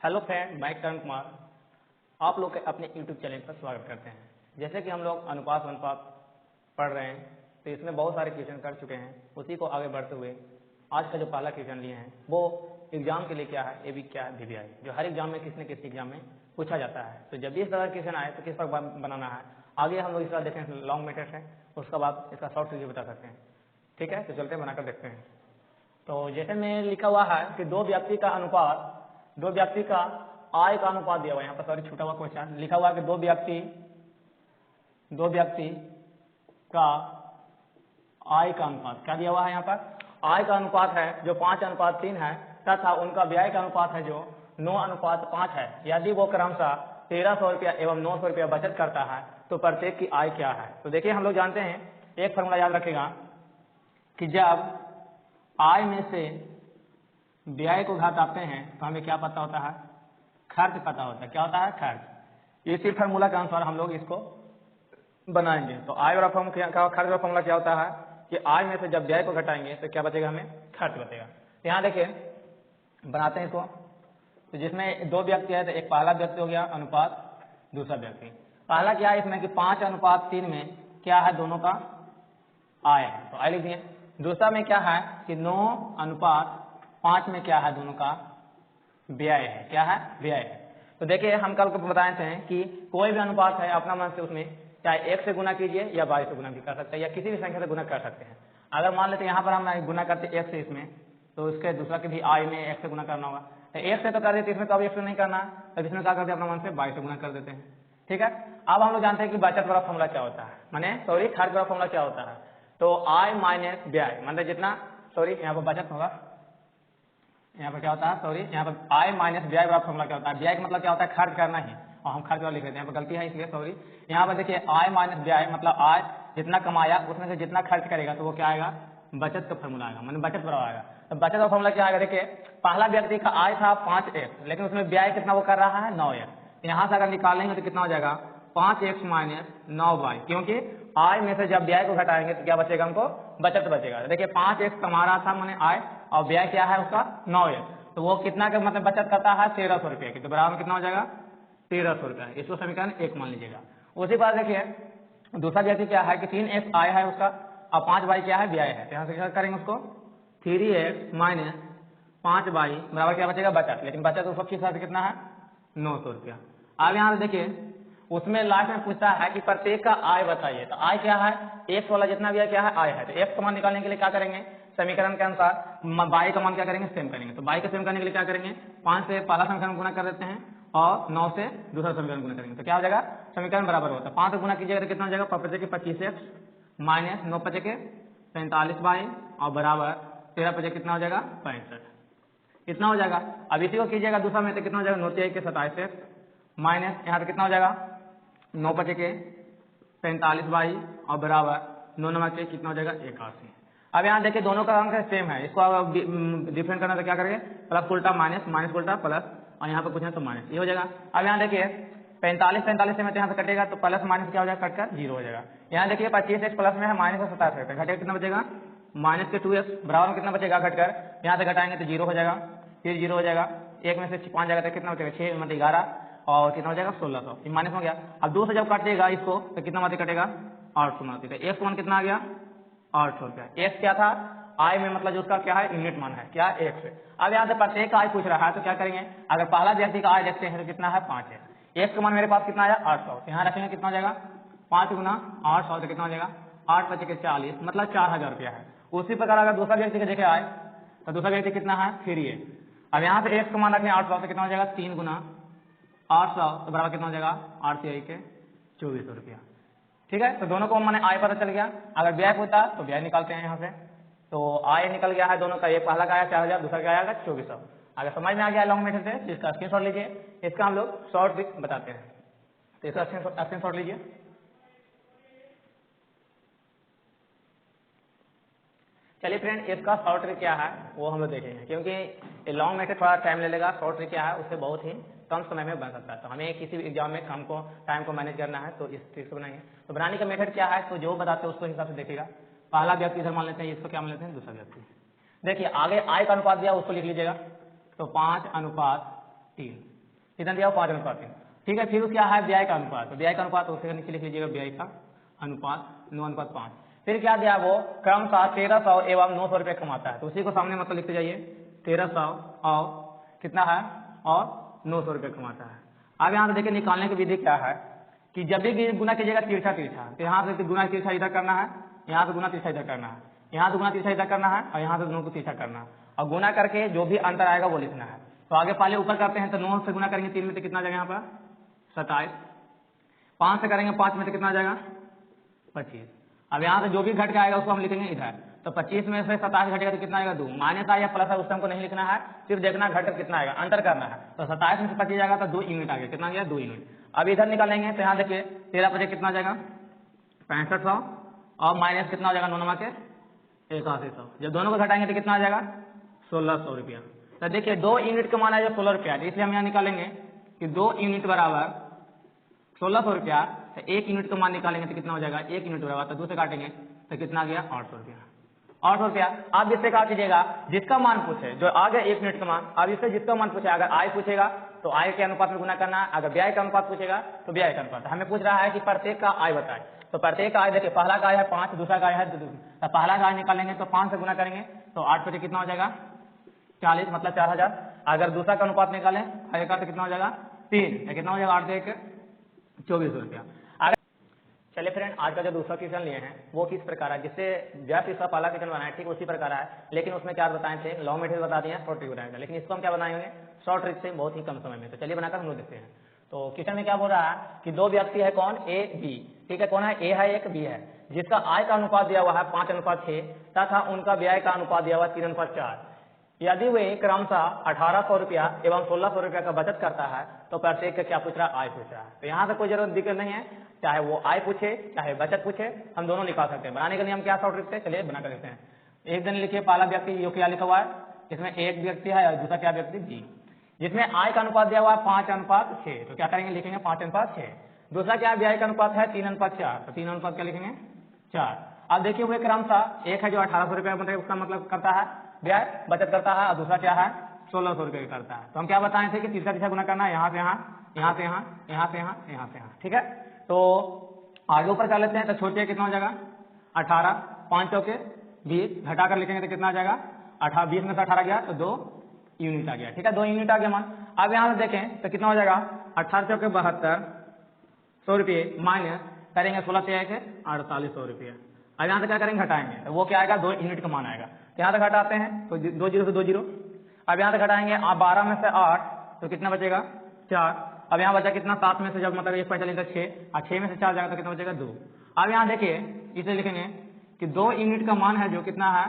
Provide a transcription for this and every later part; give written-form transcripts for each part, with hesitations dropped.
Hello friend, मैं करण कुमार आप लोग के अपने यूट्यूब चैनल पर स्वागत करते हैं। जैसे कि हम लोग अनुपात अनुपात पढ़ रहे हैं तो इसमें बहुत सारे क्वेश्चन कर चुके हैं। उसी को आगे बढ़ते हुए आज का जो पहला क्वेश्चन लिए हैं वो एग्जाम के लिए क्या है, एबी क्या है, वीवीआई, जो हर एग्जाम में किसी न किसी एग्जाम में पूछा जाता है। तो जब भी इस तरह का क्वेश्चन आए तो किस पर बनाना है, आगे हम लोग इस तरह देखें लॉन्ग मेथड है, उसके बाद इसका शॉर्ट रिव्यू बता सकते हैं। ठीक है, तो चलते बनाकर देखते हैं। तो जैसे में लिखा हुआ है कि दो व्यक्ति का आय का अनुपात दिया हुआ है। यहाँ पर सॉरी छूटा हुआ क्वेश्चन लिखा हुआ है कि दो व्यक्ति का आय का अनुपात क्या दिया हुआ है। यहाँ पर आय का अनुपात है जो 5:3 है तथा उनका व्यय का अनुपात है जो 9:5 है। यदि वो क्रमशः 1300 रुपया एवं 900 रुपया बचत करता है तो प्रत्येक की आय क्या है। तो देखिए हम लोग जानते हैं, एक फॉर्मूला याद रखेगा कि जब आय में से व्यय को घटाते हैं तो हमें क्या पता होता है, खर्च पता होता है। क्या होता है, खर्च। इसी फार्मूला के अनुसार हम लोग इसको बनाएंगे। तो आय वाला फॉर्मूला खर्च वाला फॉर्मूला क्या होता है कि आय में से जब व्यय को घटाएंगे तो क्या बचेगा, हमें खर्च बचेगा। तो यहाँ देखिए बनाते हैं इसको। तो जिसमें दो व्यक्ति है तो एक पहला व्यक्ति हो गया अनुपात दूसरा व्यक्ति। पहला क्या है इसमें कि 5:3 में क्या है, दोनों का आय है, तो आय लिख दिए। दूसरा में क्या है कि 9:5 में क्या है, दोनों का व्यय है। क्या है, व्यय है। तो देखिए हम कल को बताए थे कि कोई भी अनुपात है अपना मन से उसमें चाहे 1 से गुना कीजिए या 22 से गुना भी कर सकते हैं या किसी भी संख्या से गुना कर सकते हैं। अगर मान लेते यहाँ पर हम गुना करते 1 से इसमें, तो उसके दूसरा के भी आय में 1 से गुना करना होगा। तो 1 से तो कर देते, इसमें तो अब 1 से नहीं करना है, तो इसमें क्या करते हैं, अपना मन से 22 से गुना कर देते हैं। ठीक है, अब हम लोग जानते हैं कि बचत वाला फॉर्मूला क्या होता है, माने सॉरी खर्च वाला फॉर्मूला क्या होता है। तो आय माइनस व्यय, मतलब जितना सॉरी यहाँ पर बचत होगा, यहाँ पर क्या होता है सॉरी यहाँ पर आय माइनस व्यय वाला फॉर्मूला क्या होता है। व्यय का मतलब क्या होता है, खर्च करना ही, और हम खर्च वाला लिख देते हैं, यहाँ पर गलती है इसलिए सॉरी। यहाँ पर देखिए आय माइनस व्यय मतलब आय जितना कमाया उसमें से जितना खर्च करेगा तो वो क्या आएगा, बचत का फॉर्मूला आएगा, मतलब बचत बराबर आएगा। तो बचत का फॉर्मूला क्या आएगा, देखिए पहला व्यक्ति का आय था 5x, लेकिन उसमें व्यय कितना वो कर रहा है 9x। यहाँ से अगर निकालेंगे तो कितना हो जाएगा 5x माइनस 9y, क्योंकि आय में से जब व्यय को घटाएंगे तो क्या बचेगा, हमको बचत बचेगा। देखिए 5x कमा रहा था मैंने आय, और व्यय क्या है उसका 9x, तो वो कितना का मतलब बचत करता है 1300 रुपये की, तो बराबर कितना हो जाएगा 1300 रुपया। इसको समीकरण 1 मान लीजिएगा। उसी बात देखिए दूसरा व्यक्ति क्या है कि 3x आय है उसका और 5y क्या है, व्यय है। यहाँ से क्या करेंगे उसको 3x माइनस 5y बराबर क्या बचेगा, बचत। लेकिन बचत उस सबके साथ कितना है 900 रुपया। अब यहाँ से देखिए उसमें लास्ट में पूछता है कि प्रत्येक का आय बताइए। तो आय क्या है, x वाला जितना भी है क्या है, आय है। तो x का मान निकालने के लिए क्या करेंगे, समीकरण के अनुसार y का मान क्या करेंगे, सेम करेंगे। तो y का सेम करने के लिए क्या करेंगे, 5 से पहला समीकरण गुना कर देते हैं और 9 से दूसरा समीकरण गुना करेंगे। तो क्या हो जाएगा, समीकरण बराबर होता है। 5 से गुना कीजिएगा तो कितना हो जाएगा, 5 के 25x माइनस 9 5 के 45y और बराबर 13 5 कितना हो जाएगा 65, इतना हो जाएगा। अब इसी को कीजिएगा दूसरा में तो कितना हो जाएगा 9 के 27x माइनस यहाँ पे कितना हो जाएगा 9 5 के 45y और बराबर 9 9 के कितना हो जाएगा 81। अब यहाँ देखिए दोनों का अंक सेम है, इसको अब डिफरेंट करना तो क्या करेंगे, प्लस उल्टा माइनस, माइनस उल्टा प्लस, और यहाँ पे कुछ है तो माइनस, ये हो जाएगा। अब यहाँ देखिए 45 से में यहाँ से कटेगा तो प्लस माइनस क्या हो जाएगा, कटकर 0 हो जाएगा। यहाँ देखिए 25x प्लस में है माइनस 27 घटेगा कितना बचेगा, माइनस के 2x बराबर में कितना बचेगा, घटकर यहाँ से घटाएंगे तो 0 हो जाएगा, फिर 0 हो जाएगा, एक में से 5 जाएगा तो कितना बचेगा 6 मतलब 11 और कितना हो जाएगा 1600, ये माइनस हो गया। अब 2 से जब काटेगा इसको तो कितना मात्रा कटेगा 800 मात्रा। एक्स मान कितना आ गया 800 रुपया। एक्स क्या था, आय में मतलब जो उसका क्या है यूनिट मान है, क्या एक्स। अब यहाँ से प्रत्येक का आय पूछ रहा है तो क्या करेंगे, अगर पहला व्यक्ति का आय देखते हैं तो कितना है 5 है, एक्स का मान मेरे पास कितना आया 800, यहाँ रखेंगे कितना हो जाएगा 5 गुना 800 तो कितना हो जाएगा 8 5 के 40 मतलब 4000 रुपया है। उसी प्रकार अगर दूसरा व्यक्ति का देखे आय तो दूसरा व्यक्ति कितना है 3 है। अब यहाँ से एक्स का मान रखें 800 तो कितना हो जाएगा 3 गुना 800 तो बराबर कितना हो जाएगा 8 से 1 के 2400 रुपया। ठीक है, तो दोनों को मैंने आय पता चल गया। अगर व्यय होता तो व्यय निकालते हैं यहाँ से, तो आय निकल गया है दोनों का, एक पहला का आया 4000 दूसरा का आया 2400। अगर समझ में आ गया लॉन्ग मेथड से इसका स्क्रीनशॉट लीजिए, इसका हम लोग शॉर्ट ट्रिक बताते हैं, तो इसका स्क्रीनशॉट लीजिए। चलिए फ्रेंड इसका शॉर्ट ट्रिक क्या है वो हम लोग देखेंगे, क्योंकि लॉन्ग मेथड थोड़ा टाइम ले लेगा, शॉर्ट ट्रिक क्या है उससे बहुत ही कम समय में बन सकता है। तो हमें किसी भी एग्जाम में टाइम को मैनेज करना है तो इस ट्रिक से बनाएंगे। तो बनाने का मेथड क्या है, तो जो बताते हैं उसको हिसाब से देखिएगा। पहला व्यक्ति इधर मान लेते हैं, इसको क्या मान लेते हैं दूसरा व्यक्ति। देखिए आगे आय का अनुपात दिया उसको लिख लीजिएगा, तो 5:3 कितना दिया 5:3। ठीक है, फिर क्या है व्यय का अनुपात, तो व्यय का अनुपात उसके नीचे लिख लीजिएगा व्यय का अनुपात 9:5। फिर क्या दिया वो क्रमशः 1300 एवं 900 रुपये कमाता है, तो उसी को सामने मतलब लिखते जाइए 1300 और कितना है और 900 रुपये कमाता है। अब यहाँ से देखिए निकालने की विधि क्या है कि जब भी गुना कीजिएगा तिरछा तिरछा, तो यहाँ से गुना तिरछा इधर करना है, यहाँ से गुना तिरछा इधर करना है, यहाँ से गुना तिरछा इधर करना है और यहाँ से दोनों को तिरछा करना है और गुना करके जो भी अंतर आएगा वो लिखना है। तो आगे पहले ऊपर करते हैं तो 9 से गुना करेंगे 3 में तो कितना आ जाएगा यहाँ पर 27, 5 से करेंगे 5 में तो कितना आ जाएगा 25। अब यहाँ से जो भी घट के आएगा उसको हम लिखेंगे इधर, तो 25 में से 27 घटेगा तो कितना आएगा 2, माइनस आया प्लस है उसको हमको नहीं लिखना है, सिर्फ देखना घट कर कितना आएगा अंतर करना है। तो 27 में से 25 जाएगा तो 2 यूनिट आ गया, कितना गया 2 यूनिट। अब इधर निकालेंगे तो यहाँ देखिए 13 कितना आ जाएगा 6500 और माइनस कितना हो जाएगा 9 नंबर के 8100, जब दोनों को घटाएंगे तो कितना आ जाएगा 1600 रुपया। तो देखिए 2 यूनिट का मान है जो 16 रुपया, इसलिए हम यहाँ निकालेंगे कि 2 यूनिट बराबर 1600 रुपया, तो 1 यूनिट का मान निकालेंगे तो कितना हो जाएगा 1 यूनिट बराबर, तो 2 से काटेंगे तो कितना गया 800 रुपया। 800 रुपया। आप इससे काट लीजिएगा जिसका मान पूछे, जो आ गया 1 यूनिट का मान, अब इससे जिसका मान पूछे, अगर आय पूछेगा तो आय के अनुपात में गुना करना है, अगर व्यय का अनुपात पूछेगा तो व्यय का अनुपात। हमें पूछ रहा है कि प्रत्येक का आय बताए, तो प्रत्येक का आय देखिए पहला का आय है 5, दूसरा का आय है 2, तो पहला का आय निकालेंगे तो 5 से गुना करेंगे तो 8 पे कितना हो जाएगा 40, मतलब 4000। अगर दूसरा का अनुपात निकालें आय का तो कितना हो जाएगा 3, कितना हो जाएगा 8 से 1 2400 रुपया। चलिए फ्रेंड, आज का जो दूसरा क्वेश्चन लिए हैं वो किस प्रकार है, जिससे जैसे इसका पहला क्वेश्चन बनाया ठीक उसी प्रकार है, लेकिन उसमें क्या बताए थे लॉन्ग मेथड बता दिए, शॉर्ट ट्रिक बताया था, लेकिन इसको हम क्या बनाएंगे शॉर्ट ट्रिक से बहुत ही कम समय में। तो चलिए बनाकर हम लोग देखते हैं। तो क्वेश्चन में क्या बोल रहा है कि 2 व्यक्ति है, कौन ए बी, ठीक है, कौन है ए है एक बी है, जिसका आय का अनुपात दिया हुआ है 5:6 तथा उनका व्यय का अनुपात दिया हुआ 3:4। यदि वे क्रमशः 1800 रुपया एवं 1600 रुपया का बचत करता है तो प्रत्येक का क्या पूछ रहा है आय पूछ रहा है। तो यहाँ से कोई जरूरत दिक्कत नहीं है, चाहे वो आय पूछे चाहे बचत पूछे, हम दोनों निकाल सकते हैं। बनाने का नियम क्या शॉर्ट ट्रिक से, चलिए बना कर देखते हैं। एक दिन लिखिए पहला व्यक्ति यो क्या लिखा हुआ है, इसमें एक व्यक्ति है और दूसरा क्या व्यक्ति बी, जिसमें आय का अनुपात दिया हुआ है 5:6, तो क्या करेंगे लिखेंगे 5:6। दूसरा क्या व्यय का अनुपात है 3:4, तो 3 क्या लिखेंगे 4। अब देखिए वो क्रमशः एक है जो 1800 रुपया मतलब उसका मतलब करता है व्यय बचत करता है और दूसरा क्या है 1600 रुपये करता है। तो हम क्या बताए थे कि तीसरा गुना करना है, यहाँ से यहाँ, यहाँ से यहाँ, यहाँ से यहाँ, यहाँ से यहाँ, ठीक है। तो आगे ऊपर कर लेते हैं, तो छोटे कितना हो जाएगा 18, 5 चौके 20, घटा कर लिखेंगे तो कितना आ जाएगा 20 में से 18 गया तो 2 यूनिट आ गया, ठीक है, 2 यूनिट आ गया मान। अब यहाँ से देखें तो कितना हो जाएगा 18 चौके 72, 100 रुपये माइनस करेंगे 16 से 4800 रुपये। अब यहाँ से क्या करेंगे घटाएंगे, तो वो क्या आएगा 2 यूनिट का मान आएगा। यहाँ से घटाते हैं तो 2 0 से 2 0। अब यहाँ से घटाएंगे 12 में से 8 तो कितना बचेगा 4। अब यहाँ बचा कितना 7 में से जब मतलब 1 पैसा लेंगे 6 और 6 में से 4 जाएगा तो कितना बचेगा 2। अब यहाँ देखिए इसे लिखेंगे कि 2 यूनिट का मान है जो कितना है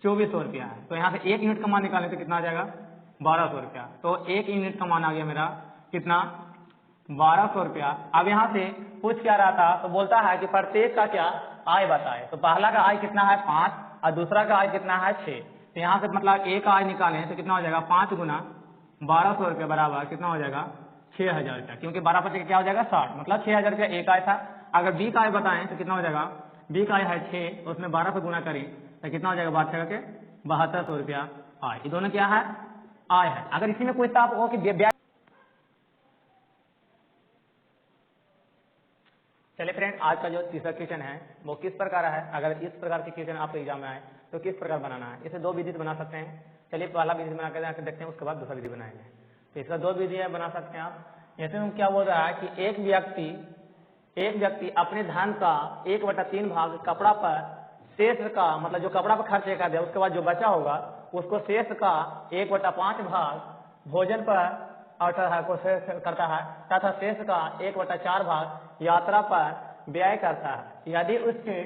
2400 रुपया है, तो यहाँ से 1 यूनिट का मान निकालें तो कितना आ जाएगा 1200 रुपया। तो 1 यूनिट का मान आ गया मेरा कितना 1200 रुपया। अब यहाँ से पूछ क्या रहा था, तो बोलता है कि प्रत्येक का क्या आय बताए, तो पहला का आय कितना है 5 और दूसरा का आय कितना है 6। तो यहाँ से मतलब एक आय निकालें तो कितना हो जाएगा 5 गुना 1200 रुपया बराबर कितना हो जाएगा 6000 रुपया, क्योंकि 12 क्या हो जाएगा 60, मतलब 6000 रुपया एक आय था। अगर बी का आय बताएं तो कितना हो जाएगा, बी का आय है 6, उसमें 12 से गुना करें तो कितना हो जाएगा 12 के 7200 रुपया आय। ये दोनों क्या है आय है। अगर इसी में पूछता आपको कि चलिए फ्रेंड, आज का जो तीसरा क्वेश्चन है वो किस प्रकार है, अगर इस प्रकार के क्वेश्चन आपके एग्जाम में आए तो किस प्रकार बनाना है। इसे 2 विधि बना सकते हैं। चलिए पहला विधि बना कर देखते हैं, उसके बाद दूसरा विधि बनाएंगे। तो इसका 2 विधि बना सकते हैं आप। जैसे हम क्या बोल रहा है कि एक व्यक्ति अपने धन का 1/3 भाग कपड़ा पर, शेष का मतलब जो कपड़ा पर खर्च कर दिया उसके बाद जो बचा होगा उसको शेष का 1/5 भाग भोजन पर करता है तथा शेष का 1/4 भाग यात्रा पर व्यय करता है। यदि उसके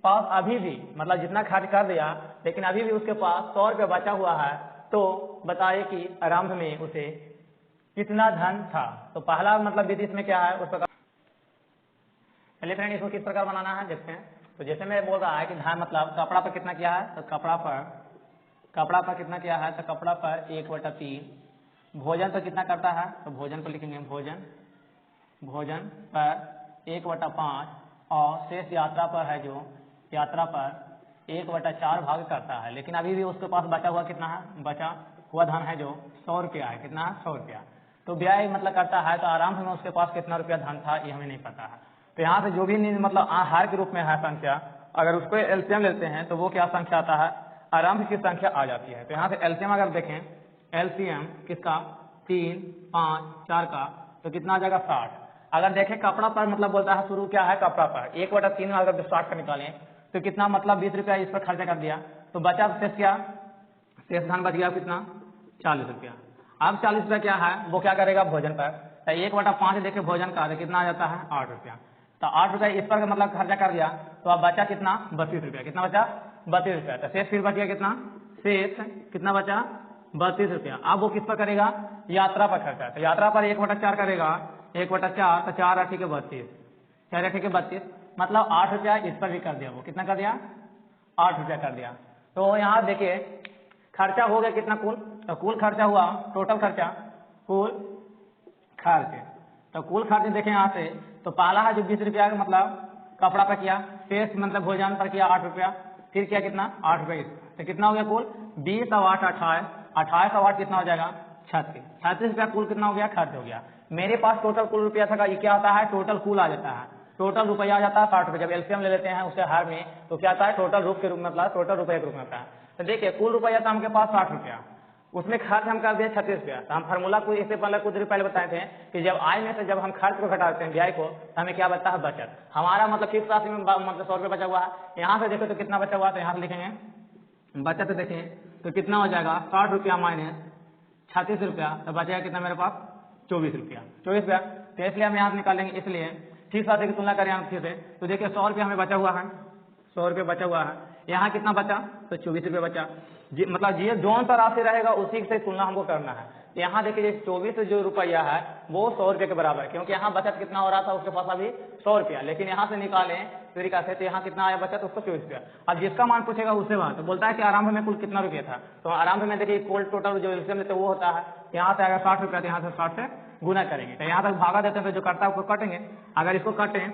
पास अभी भी मतलब जितना खर्च कर दिया लेकिन अभी भी उसके पास 100 रुपये बचा हुआ है तो बताइए कि आरंभ में उसे कितना धन था। तो पहला मतलब विधि इसमें क्या है उस प्रकार। चलिए फ्रेंड, इसको किस प्रकार बनाना है देखते हैं। तो जैसे मैं बोल रहा है कि धन मतलब कपड़ा पर कितना किया है, तो कपड़ा पर कितना किया है, तो कपड़ा पर 1/3, भोजन पर कितना करता है, तो भोजन पर लिखेंगे भोजन पर 1/5 और शेष यात्रा पर है जो यात्रा पर 1/4 भाग करता है। लेकिन अभी भी उसके पास बचा हुआ कितना है, बचा हुआ धन है जो 100 रुपया है, कितना है 100 रुपया। तो व्यय मतलब करता है तो आराम से उसके पास कितना रुपया धन था ये हमें नहीं पता है। तो यहाँ से जो भी मतलब हार के रूप में है संख्या, अगर उसको एलसीएम लेते हैं तो वो क्या संख्या आता है, आरंभ की संख्या आ जाती है। तो यहाँ से एलसीएम अगर देखें, एलसीएम किसका 3, 5, 4 का, तो कितना आ जाएगा 60। अगर देखें कपड़ा पर मतलब बोलता है शुरू क्या है कपड़ा पर, 1/3 अगर 60 का निकालें तो कितना मतलब 20 रुपया इस पर खर्चा कर दिया, तो बचा शेष क्या, शेष धन बच गया कितना 40 रुपया। अब 40 रुपया क्या है वो क्या करेगा भोजन पर, तो 1/5 देखे भोजन का तो कितना आ जाता है 8 रुपया। तो 8 रुपया इस पर मतलब खर्चा कर दिया, तो अब बचा कितना 32 रुपया, कितना बचा 32 रुपया। तो शेष फिर बच गया कितना, शेष कितना बचा 32 रुपया। अब वो किस पर करेगा, यात्रा पर खर्चा। तो यात्रा पर 1/4 करेगा, 1/4 तो 4 8 के 32, 4 8 के 32, मतलब 8 रुपया इस पर भी कर दिया, वो कितना कर दिया 8 रुपया कर दिया। तो यहाँ देखिए खर्चा हो गया कितना कुल, तो कुल खर्चा हुआ टोटल खर्चा, कुल खर्च। तो कुल खर्च देखें यहाँ से, तो पहला है जो 20 रुपया मतलब कपड़ा पर किया, शेष मतलब भोजन पर किया 8 रुपया, फिर किया कितना 8 रुपया, तो कितना हो गया कुल 20 और 8 28, 28 और 8 कितना हो जाएगा 36, 36 रुपया कुल कितना हो गया खर्च हो गया। मेरे पास टोटल कुल रुपया था, ये क्या होता है टोटल कुल आ जाता है, टोटल रुपया आ जाता है 60 रुपये। जब एलसीएम ले लेते हैं उससे हार में तो क्या आता है टोटल रूप के रूप में, मतलब टोटल रुपये के रूप में आता है। तो देखिए कुल रुपया था हमके पास 60 रुपया, उसमें खर्च हम कर दिए 36 रुपया। तो हम फार्मूला को इससे पहले कुछ देर पहले बताए थे कि जब आय में से जब हम खर्च को घटाते हैं व्यय को, तो हमें क्या बचता है बचत। हमारा मतलब किस राशि में मतलब 100 रुपये बचा हुआ है, यहाँ से देखो तो कितना बचा हुआ है, तो यहाँ से लिखेंगे बचत देखें तो कितना हो जाएगा 60 रुपया माइनस 36 रुपया, तो बचेगा कितना मेरे पास 24 रुपया, 24 रुपया। तो इसलिए हम यहाँ से निकालेंगे, इसलिए ठीक राशि की तुलना करें हम फिर से, तो देखिए 100 रुपया हमें बचा हुआ है, 100 रुपये बचा हुआ है, यहाँ कितना बचा तो 24 रुपये बचा। मतलब ये जोन सा राशि रहेगा उसी से तुलना हमको करना है। यहाँ देखिए 24 जो रुपया है वो 100 रुपये के बराबर है, क्योंकि यहाँ बचत कितना हो रहा था उसके पास अभी 100 रुपया, लेकिन यहाँ से निकालें तरीका से तो यहाँ कितना आया बचत उसको 24 रुपया। अब जिसका मान पूछेगा उससे बात तो बोलता है कि आरंभ में कुल कितना रुपया था, तो आरंभ में देखिए कुल टोटल जो एलसीएम लेते वो होता है, यहाँ से आएगा 60 रुपया, तो यहाँ से 60 से गुना करेंगे, तो यहाँ तक भागा देते हैं तो जो करता है उसको काटेंगे। अगर इसको काटें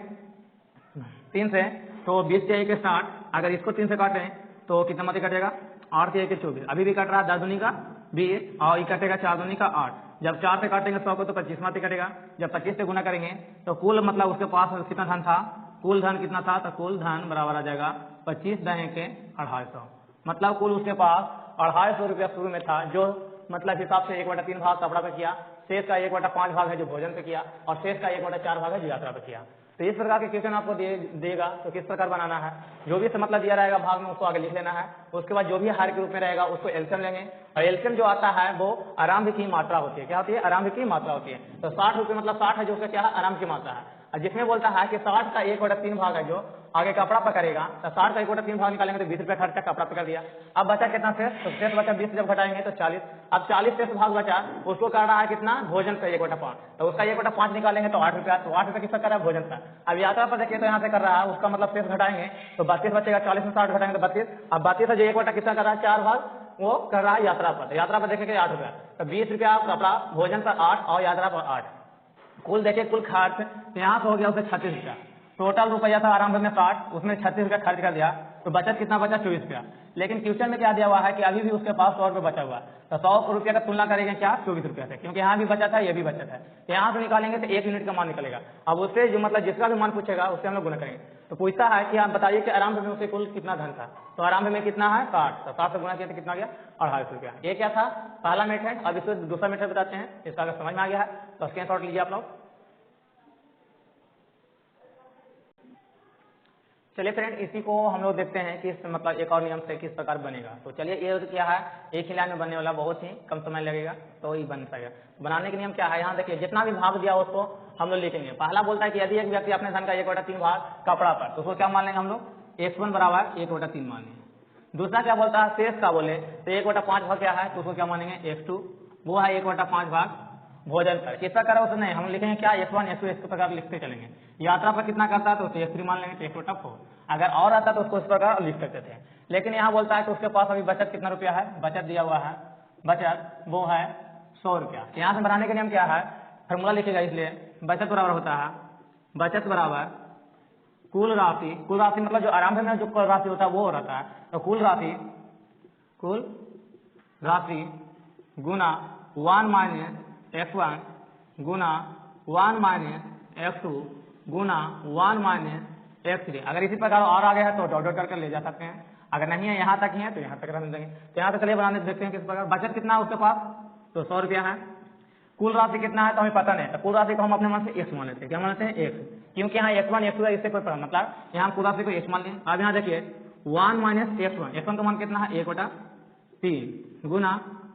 3 से तो 20 से 1 60, अगर इसको 3 से काटें तो कितना मत कटेगा 8 से 1 24, अभी भी कट रहा है 10 दूनी का 20 और ये कटेगा 4 दूनी का 8। जब 4 से काटेंगे 100 को तो 25 मत कटेगा, जब 25 से गुना करेंगे तो कुल मतलब उसके पास कितना धन था, कुल धन कितना था, तो कुल धन बराबर आ जाएगा 25 दहे के 250, मतलब कुल उसके पास 250 रुपया शुरू में था, जो मतलब हिसाब से 1/3 भाग कपड़ा पे किया, शेष का 1/5 भाग है जो भोजन पे किया, और शेष का 1/4 भाग है जो यात्रा पे किया। तो इस प्रकार के क्वेश्चन आपको देगा तो किस प्रकार बनाना है, जो भी मतलब दिया रहेगा भाग में उसको आगे लिख लेना है। उसके बाद जो भी हार के रूप में रहेगा उसको एलसीएम लेंगे, और एलसीएम जो आता है वो आरंभ की मात्रा होती है, क्या होती है आरंभ की मात्रा होती है। तो 60 रुपये मतलब 60 है जो उसका क्या है आरंभ की मात्रा है, और जिसमें बोलता है कि 60 का 1/3 भाग है जो आगे कपड़ा पर करेगा, तो 60 का 1/3 भाग निकालेंगे तो 20 रुपया खर्चा कपड़ा पे कर दिया। अब बचा कितना शेष, तो शेष बचा 20 जब घटाएंगे तो 40, अब 40 शेष भाग बचा उसको कर रहा है कितना भोजन का 1/5, तो उसका 1/5 निकालेंगे तो 8 रुपया, तो 8 रुपया किसका कर रहा है भोजन का। अब यात्रा पर देखिए तो यहाँ से कर रहा है उसका मतलब शेष घटाएंगे तो 32 बचेगा, 40 में 60 घटाएंगे तो 32, अब 32 है जो 1/4 किसका कर रहा है 4 भाग वो कर रहा है यात्रा पर, तो यात्रा पर देखेंगे 8 रुपया, तो 20 रुपया कपड़ा भोजन पर 8 और यात्रा पर 8, कुल देखिए कुल खर्च तो यहाँ से हो गया उसे 36 रुपया। टोटल रुपया था आरंभ में 60, उसमें 36 रुपया खर्च कर दिया, तो बचत कितना बचा 24 रुपया। लेकिन क्वेश्चन में क्या दिया हुआ है कि अभी भी उसके पास 100 रुपये बचा हुआ है, तो 100 रुपया का तुलना करेंगे क्या 24 रुपया से, क्योंकि यहाँ भी बचत है ये भी बचत है, यहाँ से निकालेंगे तो 1 यूनिट का मान निकलेगा। अब उससे जो मतलब जिसका भी मान पूछेगा उससे हम लोग गुना करेंगे। तो पूछता है कि आप बताइए कि आरंभ में उसे कुल कितना धन था, तो आरंभ में कितना है 60, तो 60 से गुना किया तो कितना गया 250 रुपया। ये क्या था पहला मेथड। अब इसको दूसरा मेथड बताते हैं, इसका अगर समझ में आ गया है तो स्क्रीनशॉट लीजिए आप लोग। चलिए फ्रेंड इसी को हम लोग देखते हैं कि मतलब एक और नियम से किस प्रकार बनेगा। तो चलिए ये क्या है एक ही लाइन में बनने वाला, बहुत ही कम समय लगेगा तो ही बन सकेगा। बनाने के नियम क्या है, यहाँ देखिए जितना भी भाग दिया उसको हम लोग लिखेंगे। पहला बोलता है कि यदि एक व्यक्ति अपने धन का 1/3 भाग कपड़ा पर, तो उसको क्या मान लेंगे हम लोग x1 बराबर 1/3 मान लेंगे। दूसरा क्या बोलता है शेष का बोले तो 1/5 भाग क्या है, तो उसको क्या मानेंगे x2, वो है 1/5 भाग भोजन पर, किस प्रकार उसे नहीं हम लिखेंगे क्या x1 x2 इस प्रकार लिखते चलेंगे। यात्रा पर कितना करता है तो उसे x3 मान लेंगे, तो 1/4, अगर और आता तो उसको इस प्रकार लिख सकते थे। लेकिन यहाँ बोलता है कि उसके पास अभी बचत कितना रुपया है, बचत दिया हुआ है, बचत वो है 100 रुपया। यहाँ से बनाने के नियम क्या है, फॉर्मूला लिखेगा, इसलिए बचत बराबर होता है बचत बराबर कुल राशि, कुल राशि मतलब जो आरंभ में जो कुल राशि होता है वो रहता है, तो कुल राशि गुना 1 माइनस x1 गुना 1 माइनस x2 गुना 1 माइनस x3। अगर इसी प्रकार और आगे है तो डॉट डॉट करके ले जा सकते हैं, अगर नहीं है यहाँ तक ही है तो यहाँ तक रख देंगे। तो यहाँ से चलिए बनाने देखते हैं किस प्रकार। बचत कितना है उसके पास, तो 100 रुपया है। कुल राशि कितना है तो हमें पता नहीं, तो कुल राशि को हम अपने मन से x मान लेते हैं। क्या मान लेते हैं x, क्योंकि यहाँ x1 x2 है, इससे कोई मतलब यहाँ कुल राशि को x मान लें। अब यहाँ देखिए 1 माइनस x1 का मान कितना है 1/3 गुना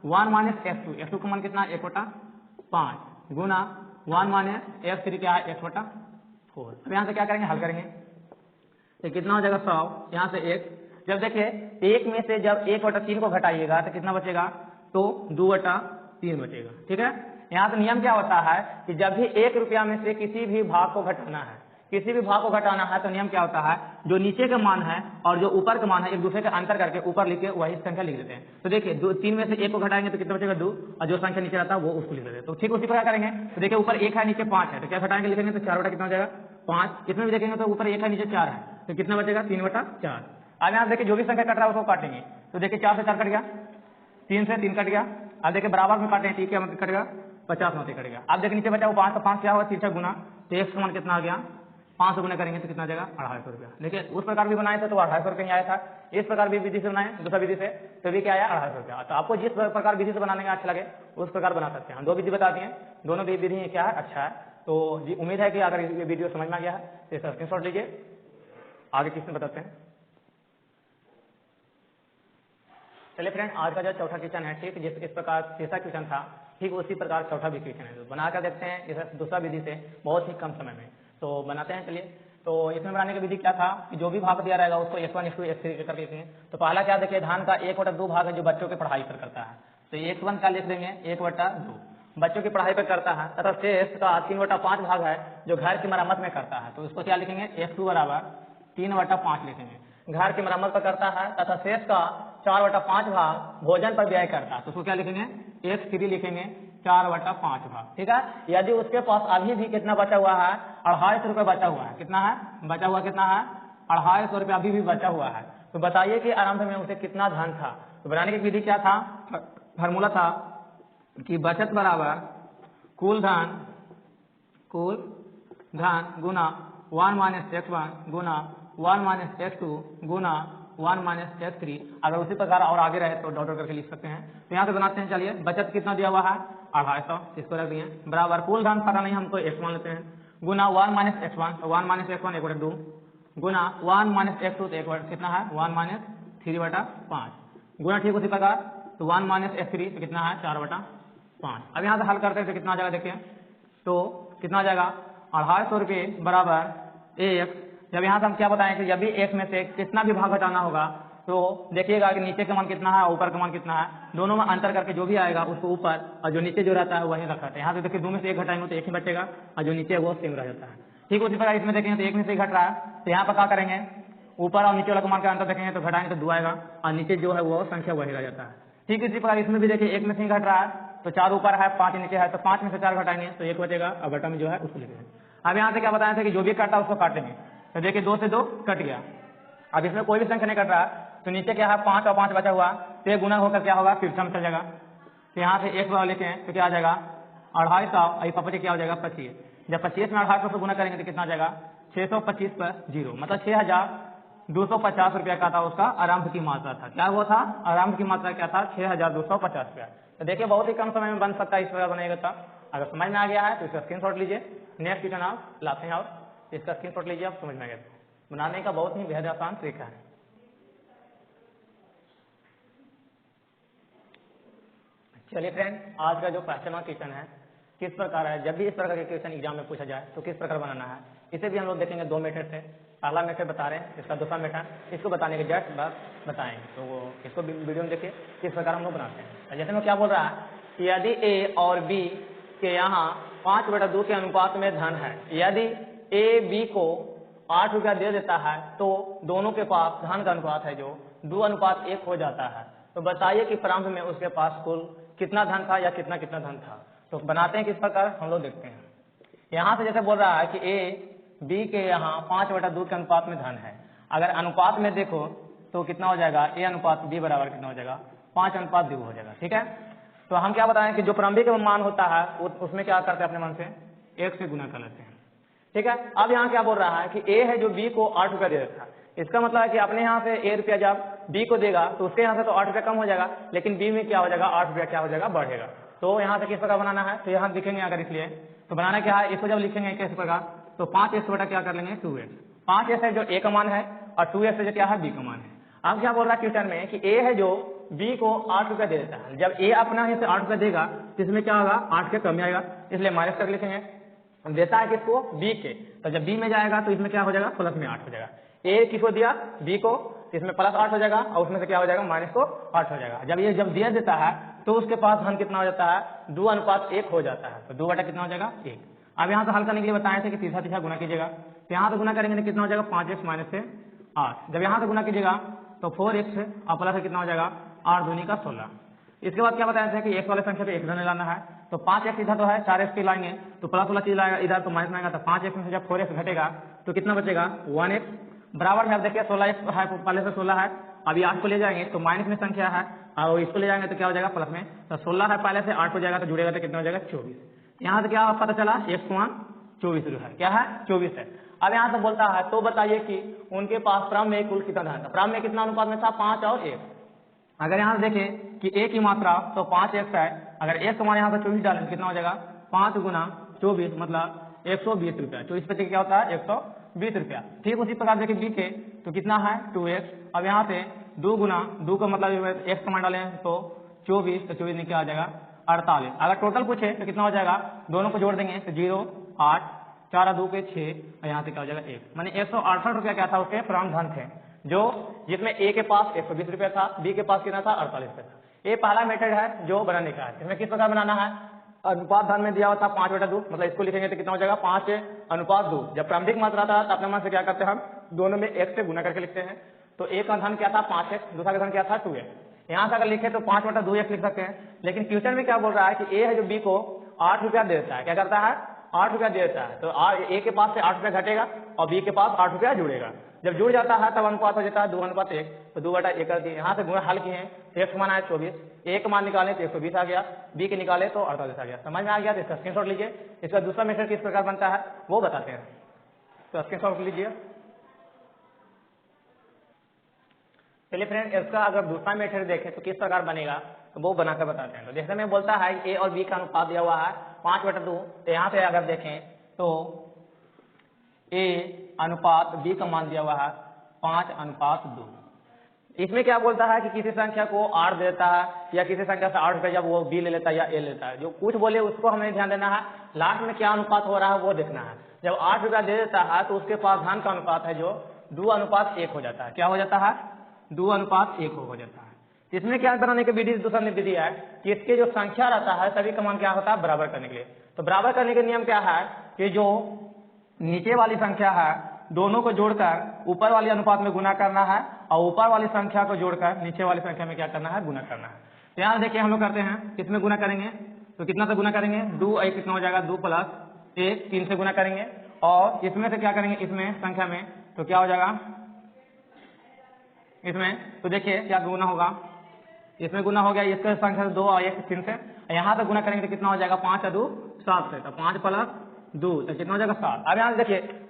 1 माइनस x2 का मान कितना है 1/5 गुना 1 माइनस x3 क्या है 1/4। अब यहाँ से क्या करेंगे, हल करेंगे तो कितना हो जाएगा 100, यहाँ से 1। जब देखिए 1 में से जब 1/3 को घटाइएगा तो कितना बचेगा, तो 2/3 बचेगा। ठीक है, यहाँ से नियम क्या होता है कि जब भी 1 रुपया में से किसी भी भाग को घटाना है, तो नियम क्या होता है, जो नीचे का मान है और जो ऊपर का मान है एक दूसरे का अंतर करके ऊपर लिख के वही संख्या लिख देते हैं। तो देखिए 3 में से 1 को घटाएंगे तो कितना बचेगा 2, और जो संख्या नीचे रहता है वो उसको लिख देते हैं। तो ठीक उसी प्रकार करेंगे। तो देखिए ऊपर 1 है नीचे 5 है, तो क्या घटाएंगे लिखेंगे तो 4 कितना हो जाएगा 5। इसमें भी देखेंगे तो ऊपर 1 है नीचे 4 है, तो कितना बचेगा 3/4। अब यहाँ देखिए जो भी संख्या कट रहा है उसको काटेंगे, तो देखिए 4 से 4 कट गया, 3 से 3 कट गया। अब देखिए बराबर में काटे, ठीक है, कट गया 50 में कटेगा। अब देखिए नीचे बचा वो 5, तो 5 क्या होगा 3 गुना, तो x का मान कितना आ गया 500 गुना करेंगे तो कितना आ जाएगा 250 रुपया। देखिए उस प्रकार भी बनाए थे तो 250 रुपये ही आया था, इस प्रकार भी विधि से बनाए दूसरा विधि से तो भी क्या आया 250 रुपया। तो आपको जिस प्रकार विधि से बनाने में अच्छा लगे उस प्रकार बना सकते हैं। हम 2 विधि बता दिए, दोनों भी विधि क्या है अच्छा है। तो जी उम्मीद है कि अगर ये वीडियो समझ में आ गया है तो इसका स्क्रीनशॉट लीजिए, आगे किसने बताते हैं। चलिए फ्रेंड, आज का जो चौथा क्वेश्चन है, ठीक इस प्रकार तीसरा क्वेश्चन था, ठीक उसी प्रकार चौथा भी क्वेश्चन है, तो बनाकर देखते हैं इस दूसरा विधि से बहुत ही कम समय में। तो बनाते हैं चलिए। तो इसमें बनाने की विधि क्या था कि जो भी भाग दिया रहेगा उसको x1 x2 x3 करके लिखेंगे। तो पहला क्या देखिए, धान का 1/2 भाग है जो बच्चों की पढ़ाई पर करता है, तो x1 का लिख देंगे 1/2 बच्चों की पढ़ाई पर करता है, तथा शेष का 3/5 भाग है जो घर की मरम्मत में करता है, तो उसको क्या लिखेंगे x2 बराबर 3/5 लिखेंगे। घर की मरम्मत पर करता है तथा शेष का 4/5 भाग भोजन पर व्यय करता है, तो उसको क्या लिखेंगे x3 लिखेंगे 4/5 भाग। ठीक है, यदि उसके पास अभी भी कितना बचा हुआ है 250 रुपये बचा हुआ है, कितना है बचा हुआ, कितना है 250 रुपये अभी भी बचा हुआ है, तो बताइए कि आरंभ में उसे कितना धन था। तो बनाने की विधि क्या था, फार्मूला था कि बचत बराबर कुल धन गुना 1 माइनस x1 गुना 1 माइनस x2 गुना 1 माइनस x3। अगर उसी प्रकार और आगे रहे तो डॉट डॉट करके लिख सकते हैं। तो यहाँ से बनाते हैं, चलिए बचत कितना दिया हुआ है 250, इसको रख दिए बराबर कुल धन पता नहीं हमको x मान लेते हैं गुना 1 माइनस x1, तो 1 माइनस x1 1/2 गुना 1 माइनस x2 तो कितना है 1 माइनस 3/5 गुना ठीक उसी प्रकार तो 1 माइनस x3 तो कितना है 4/5। अब यहाँ से हल करते हैं तो कितना आ जाएगा, देखिए तो कितना आ जाएगा 250 रुपये बराबर x। जब यहाँ से हम क्या बताएं कि जब भी x में से कितना भी भाग घटाना होगा तो देखिएगा कि नीचे का मान कितना है ऊपर का मान कितना है, दोनों में अंतर करके जो भी आएगा उसको ऊपर और जो नीचे जो रहता है वही रखा है। यहाँ से देखिए 2 में से 1 घटाएंगे तो 1 ही बचेगा और जो नीचे है वो सेम रह जाता है। ठीक उसी प्रकार इसमें देखेंगे तो 1 में से 1 घट रहा है, तो यहाँ पर क्या करेंगे ऊपर और नीचे वाला मान का अंतर देखेंगे तो घटाएंगे तो 2 आएगा और नीचे जो है वो संख्या वही रह जाता है। ठीक इसी प्रकार इसमें भी देखिए 1 में से 1 घट रहा है तो 4 ऊपर है 5 नीचे है, तो 5 में से 4 घटाएंगे तो 1 बचेगा और बटा में जो है उसको लिखेंगे। अब यहाँ से क्या बताया था कि जो भी कटता है उसको काटेंगे, तो देखिए 2 से 2 कट गया। अब इसमें कोई भी संख्या नहीं कट रहा है तो नीचे क्या है 5 और 5 बचा हुआ, तो 1 गुना होकर क्या होगा फिर में चल जाएगा। तो यहाँ से 1 लिखे हैं तो क्या आ जाएगा 250 और क्या हो जाएगा 25। जब 25 में 250 से गुना करेंगे तो कितना आ जाएगा 625 पर 0, मतलब 6250 रुपया का था उसका आरंभ की मात्रा था। क्या वो था आरंभ की मात्रा क्या था 6250 रुपया। तो देखिए बहुत ही कम समय में बन सकता है, इस प्रकार बनेगा था। अगर समझ में आ गया है तो इसका स्क्रीनशॉट लीजिए। नेक्स्ट क्वेश्चन आप लाते हैं और इसका स्क्रीनशॉट लीजिए, आप समझ में आ गया। बनाने का बहुत ही बेहद आसान तरीका है। चलिए फ्रेंड, आज का जो क्वेश्चन क्वेश्चन है किस प्रकार है, जब भी इस प्रकार के क्वेश्चन एग्जाम में पूछा जाए तो किस प्रकार बनाना है, इसे भी हम लोग देखेंगे 2 मेथड से। पहला मेथड बता रहे हैं, इसका दूसरा मेथड इसको बताने के जस्ट बाद बताएंगे, तो वो इसको वीडियो में देखिए किस प्रकार हम लोग बनाते हैं। जैसे मैं क्या बोल रहा है कि यदि ए और बी के यहाँ 5/2 के अनुपात में धन है, यदि ए बी को 8 रुपया दे देता है तो दोनों के पास धन का अनुपात है जो 2:1 हो जाता है। तो बताइए कि प्रारंभ में उसके पास कुल कितना धन था या कितना धन था। तो बनाते हैं किस प्रकार हम लोग देखते हैं। यहाँ से जैसे बोल रहा है कि ए बी के यहाँ 5/2 के अनुपात में धन है। अगर अनुपात में देखो तो कितना हो जाएगा, ए अनुपात बी बराबर कितना हो जाएगा 5:2 हो जाएगा। ठीक है, तो हम क्या बताएं कि जो प्रारंभिक मान होता है उसमें क्या करते हैं, अपने मन से 1 से गुना कर लेते हैं। ठीक है, अब यहाँ क्या बोल रहा है कि ए है जो बी को 8 रुपया दे देता है। इसका मतलब है कि अपने यहाँ से ए रुपया जब बी को देगा तो उसके यहाँ से तो 8 रुपया कम हो जाएगा, लेकिन बी में क्या हो जाएगा, 8 रुपया क्या हो जाएगा, बढ़ेगा। तो यहाँ से किस प्रकार बनाना है, तो यहाँ लिखेंगे अगर इसलिए तो बनाना क्या है, इसको जब लिखेंगे किस प्रकार, तो 5x बटा क्या कर लेंगे 2x। 5x है जो ए का मान है और 2x है जो क्या है बी का मान है। अब क्या बोल रहा है क्वेश्चन में कि ए है जो बी को 8 रुपया दे देता है। जब ए अपना ही से 8 रुपया देगा तो इसमें क्या होगा, 8 के कम आएगा, इसलिए माइनस कर लिखेंगे। देता है किसको, बी के, तो जब बी में जाएगा तो इसमें क्या हो जाएगा, प्लस में 8 हो जाएगा। ए किसको दिया, बी को, इसमें प्लस 8 हो जाएगा और उसमें से क्या हो जाएगा, माइनस को 8 हो जाएगा। जब ये जब दिया देता है तो उसके पास धन कितना हो जाता है, 2:1 हो जाता है। तो 2 बटा कितना हो जाएगा 1। अब यहाँ से हल करने के लिए बताए थे कि तीसरा तीसरा गुना कीजिएगा, तो यहाँ से गुना करेंगे तो कितना हो जाएगा 5x माइनस से 8। जब यहाँ से गुना कीजिएगा तो 4x और प्लस से कितना हो जाएगा 8 दूनी का 16। इसके बाद क्या बताया था कि x वाले संख्या पे एक धन लाना है, तो 5x इधर तो है 4x की लाएंगे तो प्लस वाला चीज लाएगा इधर तो माइनस में आएगा, तो 5x में से जब 4x घटेगा तो कितना बचेगा 1x बराबर है। अब देखिए 16x है, पहले से 16 है, अभी 8 को ले जाएंगे तो माइनस में संख्या है और इसको ले जाएंगे तो क्या हो जाएगा प्लस में, तो 16 है पहले से 8 हो जाएगा तो जुड़ेगा तो कितना हो जाएगा 24। यहाँ से क्या पता चला, x को 24 है, क्या है 24 है। अब यहाँ से बोलता है तो बताइए कि उनके पास क्रम में कुल कितना धन था, क्रम में कितना अनुपात में था 5 और 1। अगर यहाँ से देखें कि a की मात्रा तो 5x है, अगर x का मान यहाँ से 24 डालें तो कितना हो जाएगा 5 गुना 24 मतलब 120 रुपया। 24 पे क्या होता है 120 रुपया। ठीक उसी प्रकार देखें b के तो कितना है 2x। अब यहाँ से 2 गुना 2 का मतलब x का मान डालें तो 24, तो 24 में क्या आ जाएगा 48। अगर टोटल पूछे तो कितना हो जाएगा, दोनों को जोड़ देंगे तो 0 8 4 2 के 6 और यहाँ से क्या हो जाएगा 1, माने 168 रुपया क्या था उसके प्रारंभ धन थे, जो जिसमें ए के पास 120 रुपया था, बी के पास कितना था 48 रुपया था। ये पहला मेथड है जो बनाने का है। इसमें किस प्रकार बनाना है, अनुपात धन में दिया हुआ था 5/2, मतलब इसको लिखेंगे तो कितना हो जाएगा 5:2। जब प्रारंभिक मात्रा था तो अपने मन से क्या करते हैं, हम दोनों में x से गुना करके लिखते हैं। तो एक का धन क्या था 5x, दूसरा का धन क्या था 2x। यहाँ से अगर लिखे तो 5/2x लिख सकते हैं, लेकिन क्वेश्चन में क्या बोल रहा है कि ए है जो बी को 8 रुपया दे देता है, क्या करता है 8 रुपया दे देता है। तो ए के पास से 8 रुपया घटेगा और बी के पास 8 रुपया जुड़ेगा। जब जुड़ जाता है तब अनुपात हो जाता है 2:1, तो 2/1 कर दिए। यहाँ से गुणा हल किए हैं, x मान है 24, a का मान निकाले तो 120 आ गया, b के निकाले तो 48 आ गया। समझ में आ गया तो इसका स्क्रीनशॉट लीजिए। इसका दूसरा मेथड किस प्रकार बनता है वो बताते हैं, तो स्क्रीनशॉट लीजिए। चलिए फ्रेंड, इसका अगर दूसरा मेथड देखें तो किस प्रकार बनेगा तो वो बनाकर बताते हैं। तो देखने में बोलता है a और b का अनुपात दिया हुआ है 5/2। तो यहाँ से अगर देखें तो a अनुपात b का मान दिया हुआ है 5:2। इसमें क्या बोलता है कि किसी संख्या को 8 देता है या किसी संख्या से 8 रुपया जब वो b ले लेता है या a लेता है, जो कुछ बोले उसको हमें ध्यान देना है, लास्ट में क्या अनुपात हो रहा है वो देखना है। जब 8 रुपया दे देता है तो उसके पास धन का अनुपात है जो 2:1 हो जाता है। क्या हो जाता है 2:1 हो जाता है। इसमें क्या बनाने की विधि, दूसरा विधि है कि इसके जो संख्या रहता है सभी का मान क्या होता है बराबर करने के लिए। तो बराबर करने के नियम क्या है कि जो नीचे वाली संख्या है दोनों को जोड़कर ऊपर वाली अनुपात में गुना करना है और ऊपर वाली संख्या को जोड़कर नीचे वाली संख्या में क्या करना है गुना करना है। तो यहाँ देखिए हम लोग करते हैं, किसमें गुना करेंगे तो कितना से गुना करेंगे 2 कितना हो जाएगा 2 + 1 3 से गुना करेंगे, और इसमें से क्या करेंगे इसमें संख्या में तो क्या हो जाएगा इसमें, तो देखिए क्या गुना होगा, इसमें गुना हो गया इसका संख्या 2 और 1 3 से, यहाँ पे गुना करेंगे तो कितना हो जाएगा 5×2 7 से, तो 5 + 2 तो कितना हो जाएगा 7। अब यहाँ देखिए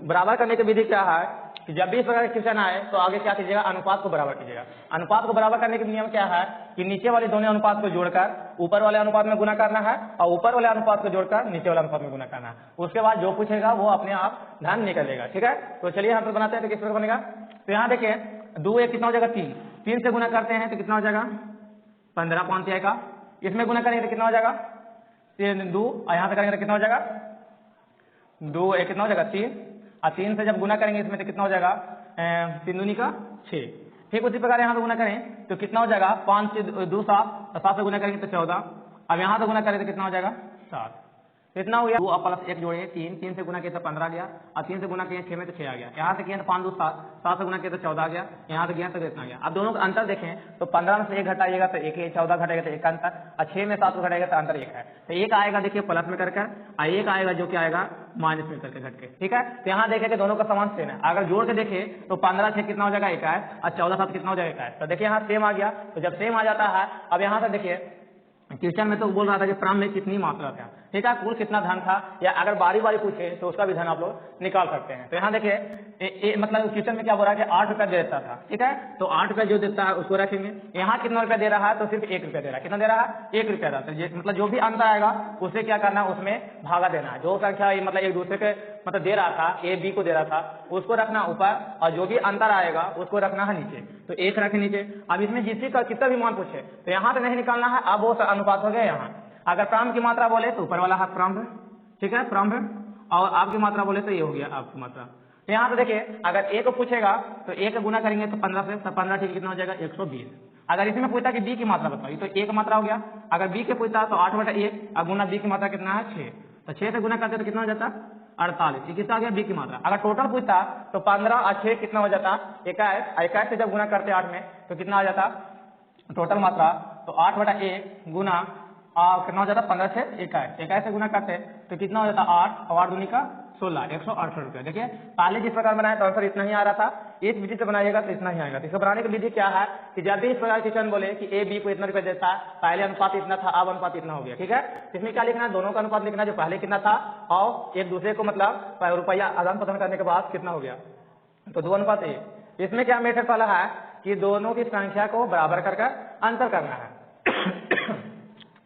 बराबर करने की विधि क्या है कि जब भी इस प्रकार क्वेश्चन आए तो आगे क्या कीजिएगा अनुपात को बराबर कीजिएगा। अनुपात को बराबर करने के नियम क्या है कि नीचे वाले दोनों अनुपात को जोड़कर ऊपर वाले अनुपात में गुना करना है और ऊपर वाले अनुपात को जोड़कर नीचे वाले अनुपात में गुना करना है। उसके बाद जो पूछेगा वो अपने आप ध्यान निकलेगा। ठीक है, तो चलिए यहाँ पर बनाते हैं तो किस प्रकार बनेगा। तो यहाँ देखिए 2 1 कितना हो जाएगा 3, 3 से गुना करते हैं तो कितना हो जाएगा 15 5 आएगा। इसमें गुना करेंगे तो कितना हो जाएगा 3 2, और यहाँ से करेंगे तो कितना हो जाएगा 2 1 कितना हो जाएगा 3, और 3 से जब गुना करेंगे इसमें तो कितना हो जाएगा 3 दूनी का 6। ठीक उसी प्रकार यहाँ से गुना करें तो कितना हो जाएगा 5 से 2 7, 7 से गुना करेंगे तो 14। अब यहाँ से गुना करें तो कितना हो जाएगा 7। इतना हो गया 2 + 1 जोड़े 3, 3 से गुना किया तो 15 गया, और 3 से गुना किया 6 में तो 6 आ गया। यहाँ से किया तो 5 2 7, 7 से गुना किया तो 14 आ गया, यहाँ से गया तो इतना गया। अब दोनों का अंतर देखें तो 15 में से 1 घटाइएगा तो 1 है, 14 घटाएगा तो 1 का अंतर, और 6 में 7 को घटाएगा तो अंतर 1 है। तो 1 आएगा देखिए प्लस में करके, और 1 आएगा जो क्या आएगा माइनस में करके घट के। ठीक है, तो यहाँ देखें कि दोनों का समान सेम है। अगर जोड़ के देखें तो 15 6 कितना हो जाएगा 1 है, और 14 7 कितना हो जाएगा 1 है। तो देखिए यहाँ सेम आ गया। तो जब सेम आ जाता है अब यहाँ से देखिए क्वेश्चन में तो बोल रहा था कि प्रारंभ में कितनी मात्रा था, ठीक है, कुल कितना धन था, या अगर बारी बारी पूछे तो उसका भी धन आप लोग निकाल सकते हैं। तो यहाँ देखिए मतलब क्वेश्चन में क्या बोल रहा है कि 8 रुपया दे देता था, ठीक है, तो 8 रुपया जो देता है उसको रखेंगे। यहाँ कितना रुपया दे रहा है, तो सिर्फ 1 रुपया दे रहा है। कितना दे रहा है, 1 रुपया रहा है। मतलब जो भी अंतर आएगा उसे क्या करना है, उसमें भागा देना है। जो संख्या मतलब एक दूसरे के मतलब दे रहा था, ए बी को दे रहा था, उसको रखना ऊपर, और जो भी अंतर आएगा उसको रखना है नीचे। तो 1 रखे नीचे। अब इसमें जिसकी का कितना भी मान पूछे तो यहाँ तो नहीं निकालना है, अब वो अनुपात हो गया। यहाँ अगर प्रारंभ की मात्रा बोले तो ऊपर वाला हाथ प्रारंभ, ठीक है, प्रारंभ, और आपकी मात्रा बोले तो ये हो गया आपकी मात्रा। तो यहाँ पे देखिए अगर ए को पूछेगा तो ए का गुना करेंगे तो 15 से, तो 15 ठीक कितना हो जाएगा, 120। अगर इसमें पूछता कि बी की मात्रा बताइए तो ए का मात्रा हो गया। अगर बी के पूछता तो 8/1, और गुना बी की मात्रा कितना है, 6। तो 6 से गुना करते तो कितना हो जाता, 48। कितना आ गया, बी की मात्रा। अगर टोटल पूछता तो 15 और 6 कितना हो जाता, 21। 21 से जब गुना करते 8 में तो कितना आ जाता टोटल मात्रा, तो 8/1 गुना कितना हो जाता, 15 से 21। 21 से गुना करते तो कितना हो जाता, 8 और 8 दूनी का 16, 168 रुपया। देखिए पहले जिस प्रकार बनाया तो आंसर इतना ही आ रहा था, इस विधि से बनाइएगा तो इतना ही आएगा। तो इसको बनाने की विधि क्या है कि जब भी इस प्रकार क्वेश्चन बोले कि ए बी को इतना रुपया देता है, पहले अनुपात इतना था, अब अनुपात इतना हो गया, ठीक है। इसमें क्या लिखना है, दोनों का अनुपात लिखना, जो पहले कितना था और एक दूसरे को मतलब रुपया आदान प्रदान करने के बाद कितना हो गया, तो 2:1। इसमें क्या मेथड वाला है कि दोनों की संख्या को बराबर करके अंतर करना है।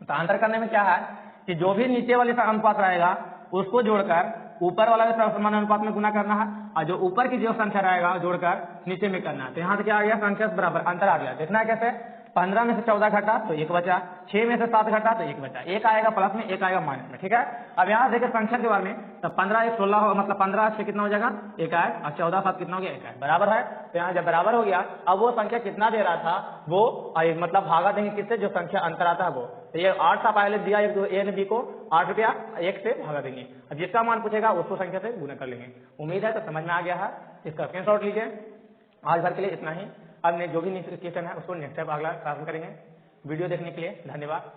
तो अंतर करने में क्या है कि जो भी नीचे वाले अनुपात रहेगा उसको जोड़कर ऊपर वाला समान अनुपात में गुना करना है, और जो ऊपर की जो संख्या रहेगा जोड़कर नीचे में करना है। तो यहाँ से क्या आ गया, संख्या से बराबर अंतर आ गया। देखना है कैसे, 15 में से 14 घटा तो 1 बचा, 6 में से 7 घटा तो 1 बचा। 1 आएगा प्लस में, 1 आएगा माइनस में, ठीक है। अब यहाँ देखिए संख्या के बारे में, तो 15 1 16 हो, मतलब 15 6 कितना हो जाएगा, 1 आएगा, और 14 7 कितना हो गया, 1 आएगा, बराबर है। तो यहाँ जब बराबर हो गया, अब वो संख्या कितना दे रहा था वो मतलब भागा देंगे किससे, जो संख्या अंतर आता है वो। तो ये 8 था पहले दिया, ए ने बी को 8 रुपया 1 से भागा देंगे। अब जिसका मान पूछेगा उसको संख्या से गुना कर लेंगे। उम्मीद है तो समझ में आ गया है, इसका स्क्रीनशॉट लीजिए। आज भर के लिए इतना ही। अब जो भी क्वेश्चन है उसको नेक्स्ट टाइम अगला क्लास में करेंगे। वीडियो देखने के लिए धन्यवाद।